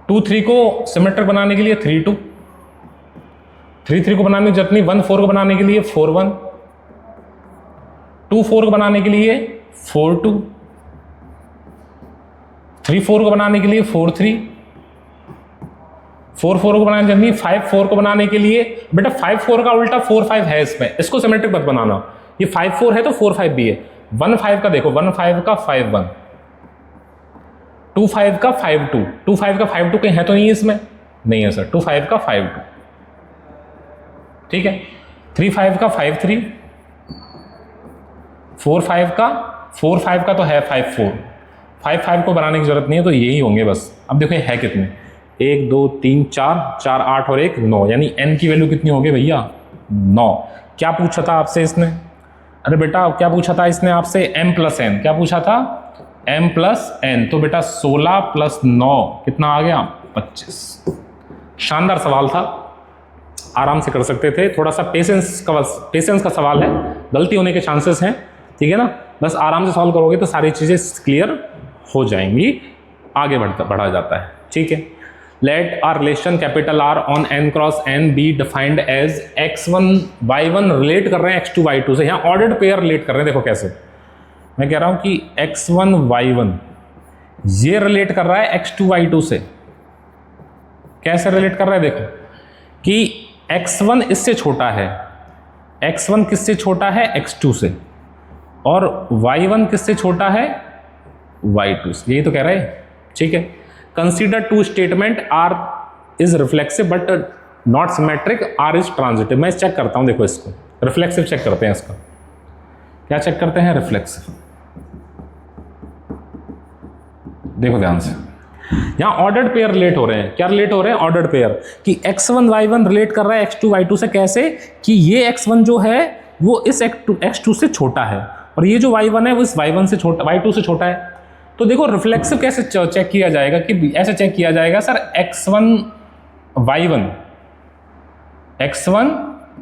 2 3 को सिमेट्रिक बनाने के लिए 3 2, 3 3 को बनाने की जरूरत नहीं। 1 4 को बनाने के लिए 4 1, 2 4 को बनाने के लिए 4 2, 3 4 को बनाने के लिए 4 3, 4 4 को बनाने के लिए 5 4 को बनाने के लिए। बेटा 5 4 का उल्टा 4 5 है इसमें, इसको सिमेट्रिक मत बनाना। ये 5 4 है तो 4 5 भी है। 1 5 का देखो, 1 5 का 5 1, 2 5 का 5 2, 2 5 का 5 2 कहीं है तो नहीं है इसमें? नहीं है सर। 2 5 का 5 2। ठीक है, 3 5 का 5 3, 4 5 का तो है 5 4। 5 5 को बनाने की जरूरत नहीं है, तो यही होंगे बस। अब देखो है कितने? 1 2 3 4 4 8 और 1 9, यानी n की वैल्यू कितनी होगी भैया? 9। क्या पूछा था आपसे इसने? अरे बेटा क्या पूछा था इसने आपसे? m plus n। क्या पूछा था? m plus n। तो बेटा 16 प्लस 9 कितना आ गया? 25। शानदार सवाल था, आराम से कर सकते थे। थोड़ा सा पेशेंस का सवाल है, गलती होने के चांसेस हैं। ठीक है ना, बस आराम से सॉल्व करोगे तो सारी चीजें क्लियर हो जाएंगी। आगे बढ़ा जाता है। ठीक है, let R relation capital R on n cross n be defined as x1 y1। Relate कर रहे हैं x2 y2 से। यहाँ ऑर्डर्ड पेयर रिलेट कर रहे हैं। देखो कैसे मैं कह रहा हूं कि x1 y1 ये रिलेट कर रहा है x2 y2 से। कैसे रिलेट कर रहा है? देखो कि x1 इससे छोटा है, x1 किससे छोटा है? x2 से। और y1 किससे छोटा है? y2 से। यही तो कह रहे हैं। ठीक है, consider two statement R is reflexive but not symmetric, R is transitive. मैं चेक करता हूं, देखो इसको रिफ्लेक्सिव चेक करते हैं। इसका क्या चेक करते हैं? रिफ्लेक्सिव। देखो ध्यान से, यहां ऑर्डर्ड पेयर रिलेट हो रहे हैं। क्या रिलेट हो रहे हैं? Ordered pair. कि x1 y1 रिलेट कर रहा है x2 y2 से। कैसे? कि ये x1 जो है वो इस x2 से छोटा है, और ये जो y1 है वो इस y1 से छोटा, y2 से छोटा है। तो देखो रिफ्लेक्सिव कैसे चेक किया जाएगा? कि ऐसे चेक किया जाएगा सर, x1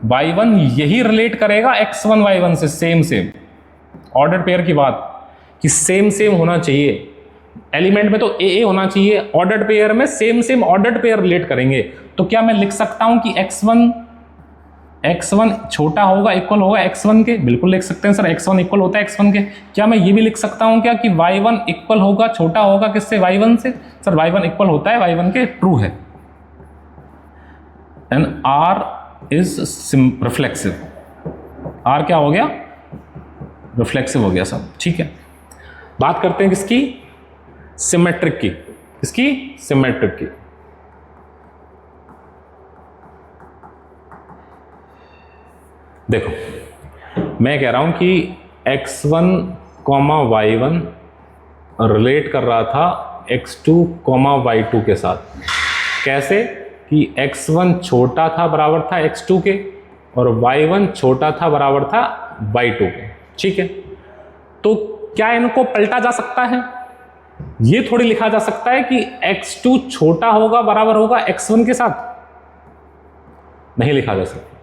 y1 यही रिलेट करेगा x1 y1 से। सेम ऑर्डर पेयर की बात कि सेम होना चाहिए। एलिमेंट में तो ए होना चाहिए, ऑर्डर्ड पेयर में सेम ऑर्डर्ड पेयर रिलेट करेंगे। तो क्या मैं लिख सकता हूं कि x1 छोटा होगा, इक्वल होगा x1 के? बिल्कुल लिख सकते हैं सर, x1 इक्वल होता है x1 के। क्या मैं ये भी लिख सकता हूं क्या कि y1 इक्वल होगा, छोटा होगा किससे? y1 से। सर y1 इक्वल होता है y1 के, ट्रू है। And R is reflexive. R क्या हो गया? रिफ्लेक्सिव हो गया सब। ठीक है, बात करते हैं किसकी? सिमेट्रिक की। किसकी? सिमेट्रिक की। देखो मैं कह रहा हूं कि x1 y1 रिलेट कर रहा था x2 y2 के साथ। कैसे? कि x1 छोटा था, बराबर था x2 के, और y1 छोटा था, बराबर था y2 के। ठीक है, तो क्या इनको पलटा जा सकता है? ये थोड़ी लिखा जा सकता है कि x2 छोटा होगा, बराबर होगा x1 के साथ। नहीं लिखा जा सकता।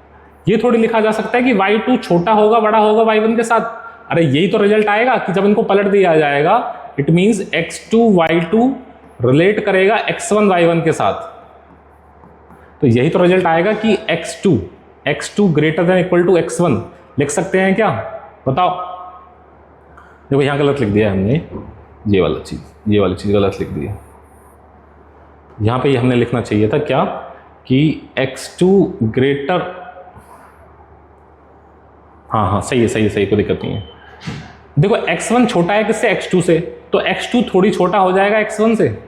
ये थोड़ी लिखा जा सकता है कि y2 छोटा होगा बड़ा होगा y1 के साथ। अरे यही तो रिजल्ट आएगा कि जब इनको पलट दिया जाएगा, it means x2 y2 relate करेगा x1 y1 के साथ। तो यही तो रिजल्ट आएगा कि x2 greater than equal to x1 लिख सकते हैं क्या? बताओ। देखो यहां गलत लिख दिया हमने, ये वाली चीज गलत लिख दी है। यहां पे हमने लिखना चाहिए था क्या कि x2 ग्रेटर, हाँ सही है, कोई दिक्कत नहीं है। देखो x1 छोटा है किससे? x2 से, तो x2 थोड़ी छोटा हो जाएगा x1 से।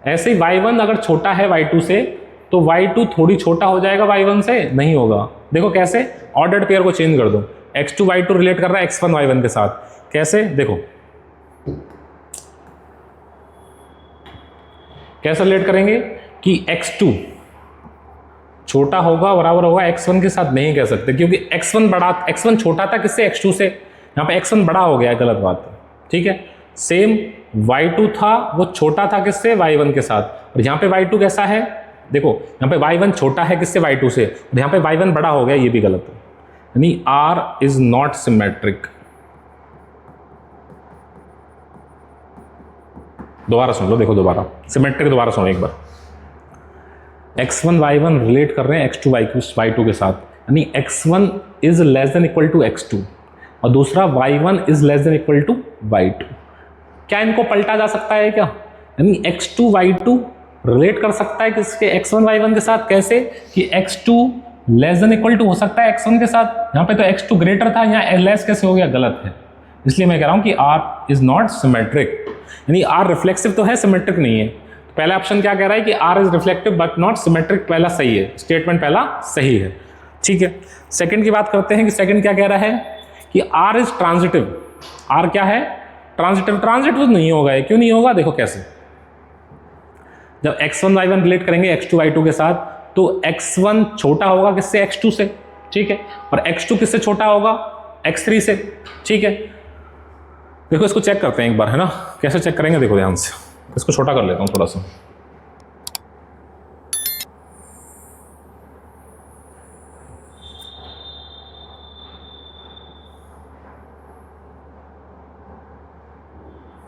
ऐसे ही y1 अगर छोटा है y2 से तो y2 थोड़ी छोटा हो जाएगा y1 से, नहीं होगा। देखो कैसे, ऑर्डर्ड पेयर को चेंज कर दो, x2 y2 रिलेट कर रहा है x1 y1 के साथ। कैसे? देखो कैसे रिलेट करेंगे कि x2 छोटा होगा बराबर होगा x1 के साथ, नहीं कह सकते क्योंकि x1 छोटा था किससे? x2 से। यहाँ पे x1 बड़ा हो गया है, गलत बात है, ठीक है। सेम y2 था, वो छोटा था किससे? y1 के साथ। और यहाँ पे y2 कैसा है? देखो यहाँ पे y1 छोटा है किससे? y2 से, और यहाँ पे y1 बड़ा हो गया, ये भी गलत है। यानी R इज नॉट सिमेट्रिक। दोबारा सुन लो, देखो दोबारा सिमेट्रिक दोबारा सुनो एक बार। x1 y1 रिलेट कर रहे हैं x2 y2 के साथ, यानी x1 is less than equal to x2 और दूसरा y1 is less than equal to y2। क्या इनको पलटा जा सकता है क्या? यानी x2 y2 रिलेट कर सकता है किसके? x1 y1 के साथ। कैसे कि x2 less than equal to हो सकता है x1 के साथ। यहाँ पे तो x2 ग्रेटर था, यहाँ लेस कैसे हो गया? गलत है। इसलिए मैं कह रहा हूँ कि R इज नॉट सिमेट्रिक, यानी R रिफ्लेक्सिव तो है, सिमेट्रिक नहीं है। पहला ऑप्शन क्या कह रहा है कि R is reflective but not symmetric, पहला सही है, स्टेटमेंट पहला सही है, ठीक है। सेकंड की बात करते हैं कि सेकंड क्या कह रहा है कि R इज ट्रांजिटिव। R क्या है? ट्रांजिटिव। ट्रांजिटिव नहीं होगा, ये क्यों नहीं होगा? देखो कैसे, जब x1 y1 रिलेट करेंगे x2 y2 के साथ तो x1 छोटा होगा किससे? x2 से, ठीक है। और x2 किससे छोटा होगा? x3 से, ठीक है। देखो इसको चेक करते हैं एक बार, है ना। कैसे चेक करेंगे? देखो ध्यान से, इसको छोटा कर लेता हूं थोड़ा सा।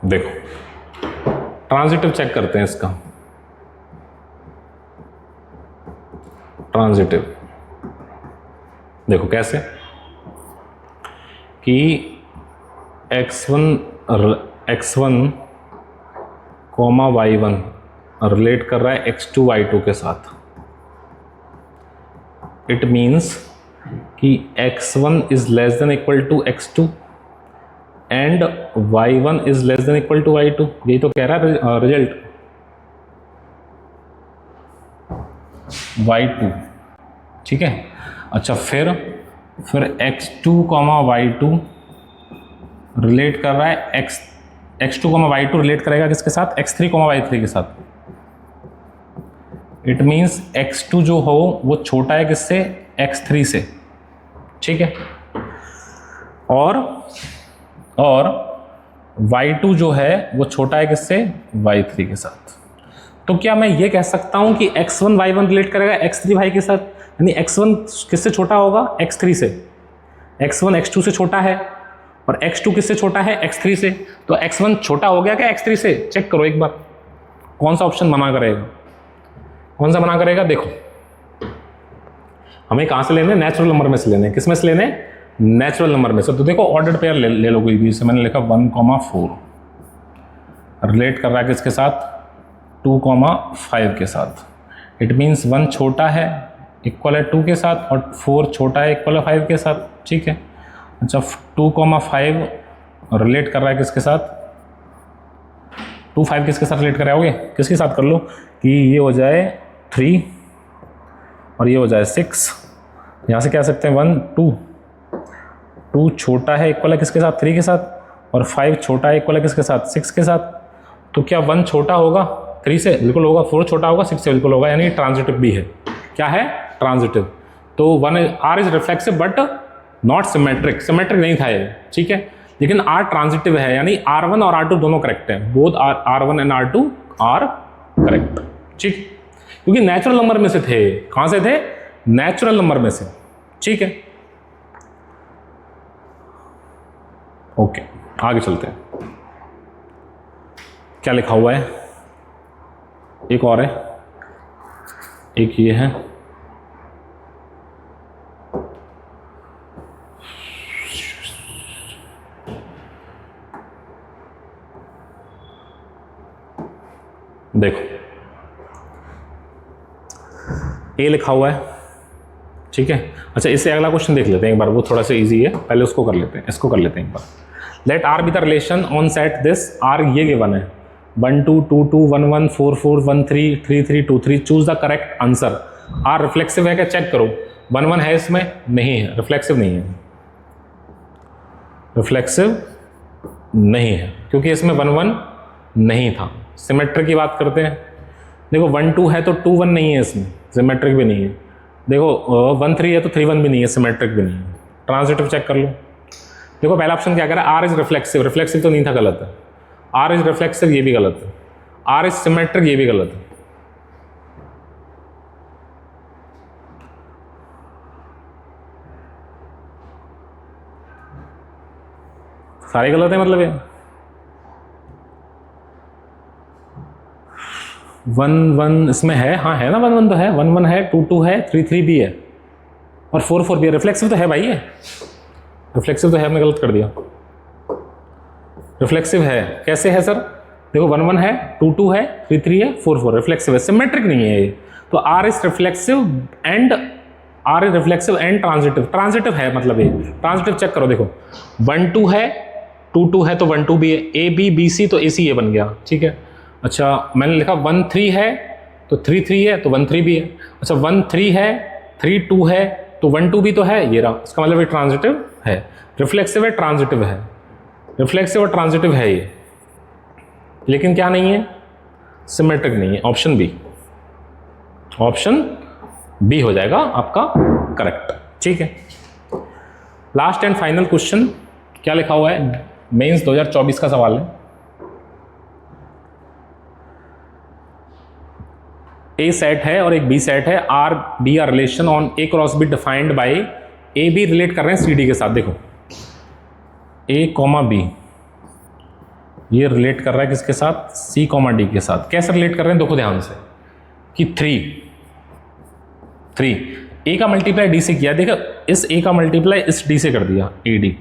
देखो ट्रांजिटिव चेक करते हैं इसका। ट्रांजिटिव देखो कैसे कि x1 कॉमा y1 रिलेट कर रहा है x2 y2 के साथ। इट मीन्स कि x1 is less than equal to x2 and y1 is less than equal to y2। यही तो कह रहा है रिजल्ट। y2, ठीक है। अच्छा फिर x2 कॉमा y2 रिलेट कर रहा है x2 कॉमा y2 रिलेट करेगा किसके साथ? x3 कॉमा y3 के साथ। इट मीन्स x2 जो हो वो छोटा है किससे? x3 से, ठीक है। और y2 जो है वो छोटा है किससे? y3 के साथ। तो क्या मैं ये कह सकता हूं कि x1 y1 रिलेट करेगा x3 y के साथ, यानी x1 किससे छोटा होगा? x3 से। x1 x2 से छोटा है और x2 किससे छोटा है? x3 से। तो x1 छोटा हो गया क्या x3 से? चेक करो एक बार, कौन सा ऑप्शन मना करेगा? कौन सा मना करेगा? देखो हमें कहां से लेने? नेचुरल नंबर में से लेने। किस में से लेने? नेचुरल नंबर में से। तो देखो ऑर्डर्ड पेयर ले लो कोई भी। इसे मैंने लिखा 1,4 रिलेट कर रहा है किसके साथ? 2,5 के साथ। इट मीन्स 1 छोटा है इक्वल है 2 के साथ और 4 छोटा है इक्वल है 5 के साथ, ठीक है। अच्छा 2,5 रिलेट कर रहा है किसके साथ? 2,5 किसके साथ रिलेट कराओगे? किसके साथ कर लो कि ये हो जाए 3 और ये हो जाए 6। यहाँ से क्या सकते हैं? 1 2 छोटा है इक्वल है किसके साथ? 3 के साथ और 5 छोटा है इक्वल है किसके साथ? 6 के साथ। तो क्या 1 छोटा होगा 3 से? बिल्कुल होगा। 4 छोटा होगा 6 से? बिल्कुल होगा। यानी ट्रांजिटिव भी है। क्या है? ट्रांजिटिव। तो R is reflexive but not symmetric. Symmetric नहीं था ये, ठीक है। लेकिन R ट्रांजिटिव है, यानी R1 और R2 दोनों करेक्ट है। Both R1 and R2 are correct, ठीक। क्योंकि नेचुरल नंबर में से थे। कहां से थे? नेचुरल नंबर में से, ठीक है। ओके, आगे चलते हैं। क्या लिखा हुआ है, एक और है, एक ये है, देखो ए लिखा हुआ है, ठीक है। अच्छा, इससे अगला क्वेश्चन देख लेते हैं एक बार, वो थोड़ा सा इजी है, पहले उसको कर लेते हैं, इसको कर लेते हैं एक बार। Let R be the relation on set this, R ये गिवन है 1 2 2 2 1 1 4 4 1 3 3 3 2 3, choose the correct answer. R reflexive है क्या, चेक करो। 1 1 है इसमें, नहीं है, रिफ्लेक्सिव नहीं है, रिफ्लेक्सिव नहीं है क्योंकि इसमें 1 1 नहीं था। सिमेट्रिक की बात करते हैं, देखो 1 2 है तो 2 1 नहीं है इसमें, सिमेट्रिक भी नहीं है। देखो 1 3 है तो 3 1 भी नहीं है, सिमेट्रिक भी नहीं है। ट्रांजिटिव चेक कर लो। देखो पहला ऑप्शन क्या कह रहा है, आर इज रिफ्लेक्सिव, रिफ्लेक्सिव तो नहीं था, गलत है। आर इज रिफ्लेक्सिव, ये भी गलत है। आर इज सिमेट्रिक, ये भी गलत है। सारे गलत है मतलब ये। 1 1 इसमें है, हाँ है ना, 1 1 तो है, 1 1 है, 2 2 है, 3 3 भी है और 4 4 भी है। रिफ्लेक्सिव तो है भाई, ये रिफ्लेक्सिव तो है, हमने गलत कर दिया। रिफ्लेक्सिव है, कैसे है सर, देखो 1 1 है, 2 2 है, 3 3 है, 4 4, रिफ्लेक्सिव है, सिमेट्रिक नहीं है ये। तो R is reflexive and transitive, transitive है मतलब ये। ट्रांजिटिव चेक करो, देखो 1 2 है, 2 2 है तो 1 2 भी है, ए बी बी सी तो ए सी ए बन गया, ठीक है। अच्छा मैंने लिखा 1 3 है तो 3 3 है तो 1 3 भी है। अच्छा 1 3 है, 3 2 है तो 1 2 भी तो है, ये रहा, इसका मतलब ये ट्रांजिटिव है। रिफ्लेक्सिव है, ट्रांजिटिव है, रिफ्लेक्सिव और ट्रांजिटिव है ये, लेकिन क्या नहीं है, सिमेट्रिक नहीं है। ऑप्शन बी, ऑप्शन बी हो जाएगा आपका करेक्ट, ठीक है। लास्ट एंड फाइनल क्वेश्चन, क्या लिखा हुआ है, मेंस 2024 का सवाल है। ए सेट है और एक बी सेट है, R be R relation on A cross B defined by A B relate कर रहे हैं सी डी के साथ। देखो ए कॉमा बी ये रिलेट कर रहा है किसके साथ, सी कॉमा डी के साथ। कैसे रिलेट कर रहे हैं, देखो ध्यान से कि 3 ए का मल्टीप्लाई डी से किया, देखो इस ए का मल्टीप्लाई इस डी से कर दिया, ए डी,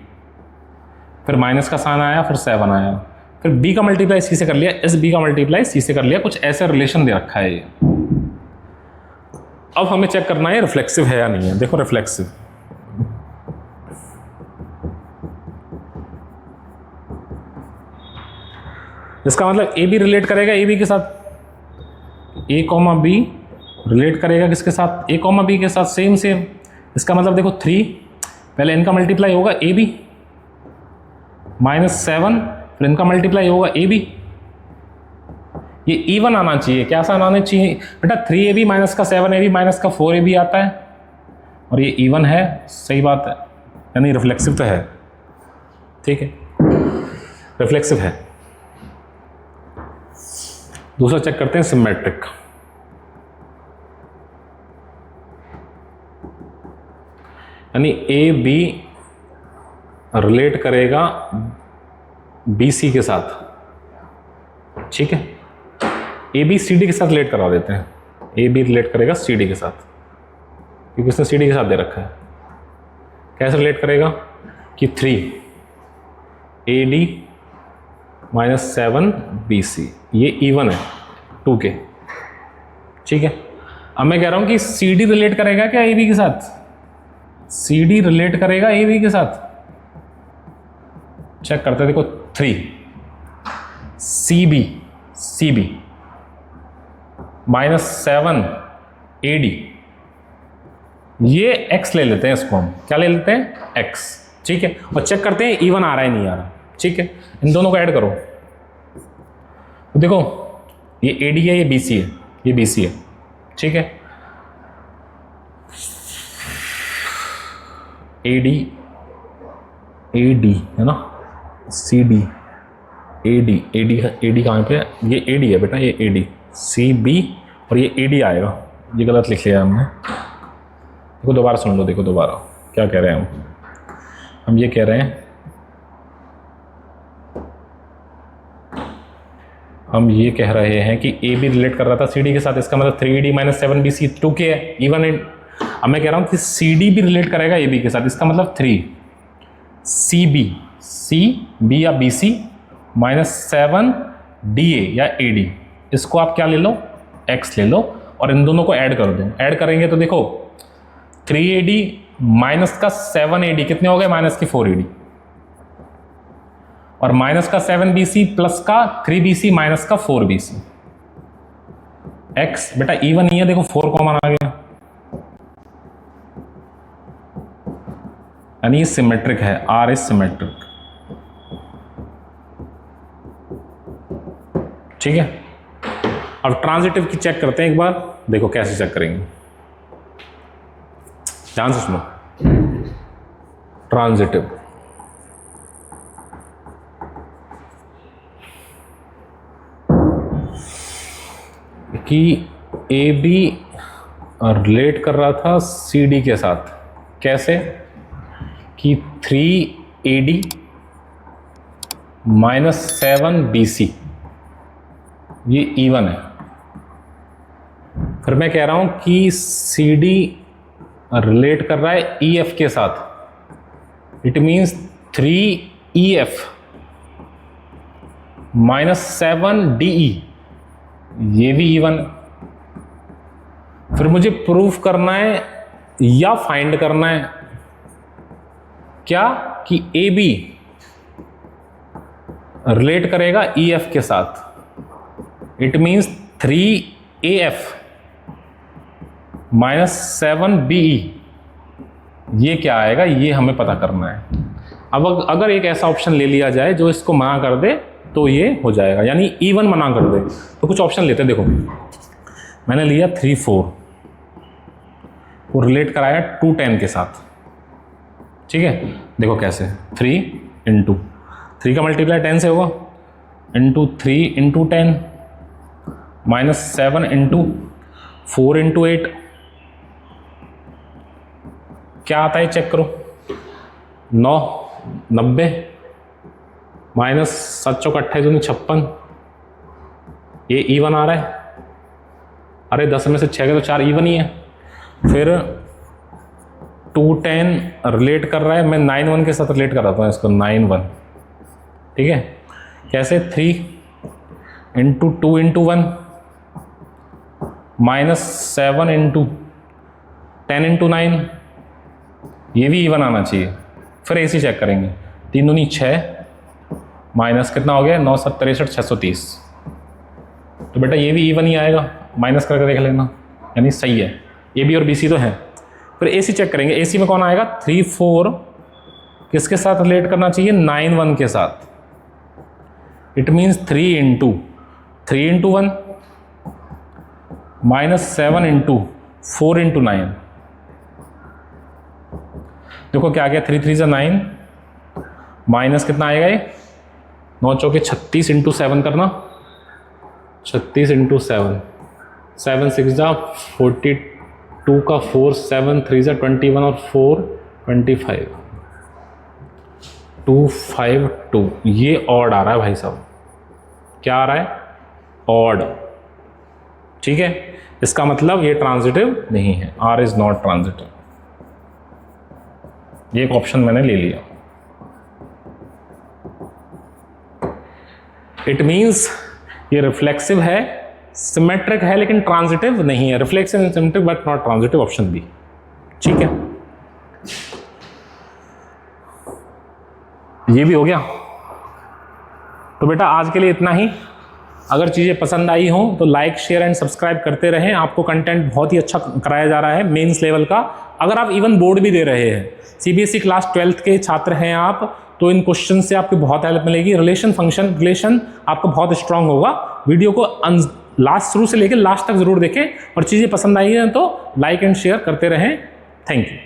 फिर माइनस का साइन आया, फिर 7 आया, फिर बी का मल्टीप्लाई सी से कर लिया, इस बी का मल्टीप्लाई सी से कर लिया, कुछ ऐसा रिलेशन दे रखा है ये। अब हमें चेक करना है रिफ्लेक्सिव है या नहीं है। देखो रिफ्लेक्सिव, इसका मतलब ए बी रिलेट करेगा ए बी के साथ, ए कॉमा बी रिलेट करेगा किसके साथ, ए कॉमा बी के साथ, सेम सेम। इसका मतलब देखो 3 पहले इनका मल्टीप्लाई होगा ए बी, -7 फिर इनका मल्टीप्लाई होगा ए बी, ये इवन आना चाहिए। क्या सा आना चाहिए बेटा, 3ab माइनस का 7ab माइनस का 4ab आता है और ये इवन है, सही बात है, यानी रिफ्लेक्सिव तो है, ठीक है, रिफ्लेक्सिव है। दूसरा चेक करते हैं सिमेट्रिक। यानी ए बी रिलेट करेगा बी सी के साथ, ठीक है। ए बी सी डी के साथ रिलेट करवा देते हैं, ए बी रिलेट करेगा सी डी के साथ, क्योंकि उसने सी डी के साथ दे रखा है। कैसे रिलेट करेगा कि 3 AD -7 BC, ये इवन है 2 के, ठीक है। अब मैं कह रहा हूं कि सी डी रिलेट करेगा क्या ए बी के साथ, सी डी रिलेट करेगा ए बी के साथ, चेक करते हैं। देखो 3 CB -7 AD, ये x ले लेते हैं, इसको हम क्या ले लेते हैं, x, ठीक है। और चेक करते हैं इवन आ रहा है नहीं आ रहा, ठीक है। इन दोनों को ऐड करो तो देखो ये AD है, ये BC है, ये BC है, ठीक है। AD है ना, CD AD कहाँ पे है, ये AD है बेटा, ये AD CB और ये AD आएगा, ये गलत लिख लिया हमने, देखो दोबारा सुन लो, देखो दोबारा क्या कह रहे हैं हम ये कह रहे हैं, हम ये कह रहे हैं कि ए बी रिलेट कर रहा था सी डी के साथ, इसका मतलब 3AD माइनस 7BC 2K है इवन इन। अब मैं कह रहा हूँ कि सी डी भी रिलेट करेगा ए बी के साथ, इसका मतलब 3CB या BC माइनस 7DA या AD, इसको आप क्या ले लो, X ले लो और इन दोनों को ऐड कर दो। ऐड करेंगे तो देखो 3AD माइनस का 7AD कितने हो गए, माइनस की 4AD, और माइनस का 7BC प्लस का 3BC माइनस का 4BC। X बेटा इवन ही है, देखो 4 कॉमन आ गया, यानी सिमेट्रिक है, R इज सिमेट्रिक। ठीक है, अब ट्रांजिटिव की चेक करते हैं एक बार, देखो कैसे चेक करेंगे, ध्यान से सुनो। ट्रांजिटिव कि ए बी रिलेट कर रहा था सी डी के साथ, कैसे कि 3AD माइनस 7BC ये इवन है। फिर मैं कह रहा हूं कि सी डी रिलेट कर रहा है EF के साथ, it means 3EF minus 7DE ये भी इवन है। फिर मुझे प्रूफ करना है या फाइंड करना है क्या कि ए बी रिलेट करेगा EF के साथ, it means 3AF minus 7BE ये क्या आएगा, ये हमें पता करना है। अब अगर एक ऐसा ऑप्शन ले लिया जाए जो इसको मना कर दे तो ये हो जाएगा, यानी इवन मना कर दे। तो कुछ ऑप्शन लेते हैं, देखो मैंने लिया 3 4, वो रिलेट कराया 2 10 के साथ। ठीक है, देखो कैसे, 3 इंटू 3 का मल्टीप्लाई 10 से होगा, into 3 into 10 minus 7 into 4 into 8 क्या आता है चेक करो, 9 90 माइनस 7 चौक 28 56, ये इवन आ रहा है। अरे 10 में से 6 के तो 4 इवन ही है। फिर 2 10 रिलेट कर रहा है, मैं 9 1 के साथ रिलेट कर रहा हूँ इसको, 9 1। ठीक है, कैसे, 3 into 2 into 1 minus 7 into 10 into 9 ये भी इवन आना चाहिए। फिर ऐसे चेक करेंगे, 3 दूनी 6 माइनस कितना हो गया, 9 7 63 630, तो बेटा ये भी इवन ही आएगा, माइनस करके देख लेना, यानी सही है। ए बी और बी सी तो है। फिर ए सी चेक करेंगे, ए सी में कौन आएगा, 3 4 किसके साथ रिलेट करना चाहिए, 9 1 के साथ, it means 3 into 1 minus 7 into 4 into 9, देखो क्या आ गया, 3 3 से 9 माइनस कितना आएगा, ये 9 चौके 36 इंटू 7 करना, 36 इंटू 7, 7 6 जा 42 का 4, 7 3 जा 21 और 4 25, 252 ये ऑड आ रहा है भाई साहब, क्या आ रहा है, ऑड। ठीक है, इसका मतलब ये ट्रांजिटिव नहीं है, आर इज नॉट ट्रांजिटिव। ये एक ऑप्शन मैंने ले लिया। इट मीन्स ये रिफ्लेक्सिव है, सिमेट्रिक है, लेकिन ट्रांजिटिव नहीं है। Reflexive and symmetric but not transitive, option B. ठीक है, ये भी हो गया। तो बेटा आज के लिए इतना ही। अगर चीज़ें पसंद आई हों तो लाइक शेयर एंड सब्सक्राइब करते रहें। आपको कंटेंट बहुत ही अच्छा कराया जा रहा है मेंस लेवल का। अगर आप इवन बोर्ड भी दे रहे हैं, सीबीएसई क्लास 12th के छात्र हैं आप, तो इन क्वेश्चन से आपकी बहुत हेल्प मिलेगी। रिलेशन आपका बहुत स्ट्रांग होगा। वीडियो को लास्ट शुरू से लेकर लास्ट तक जरूर देखें, और चीज़ें पसंद आई हैं तो लाइक एंड शेयर करते रहें। Thank you.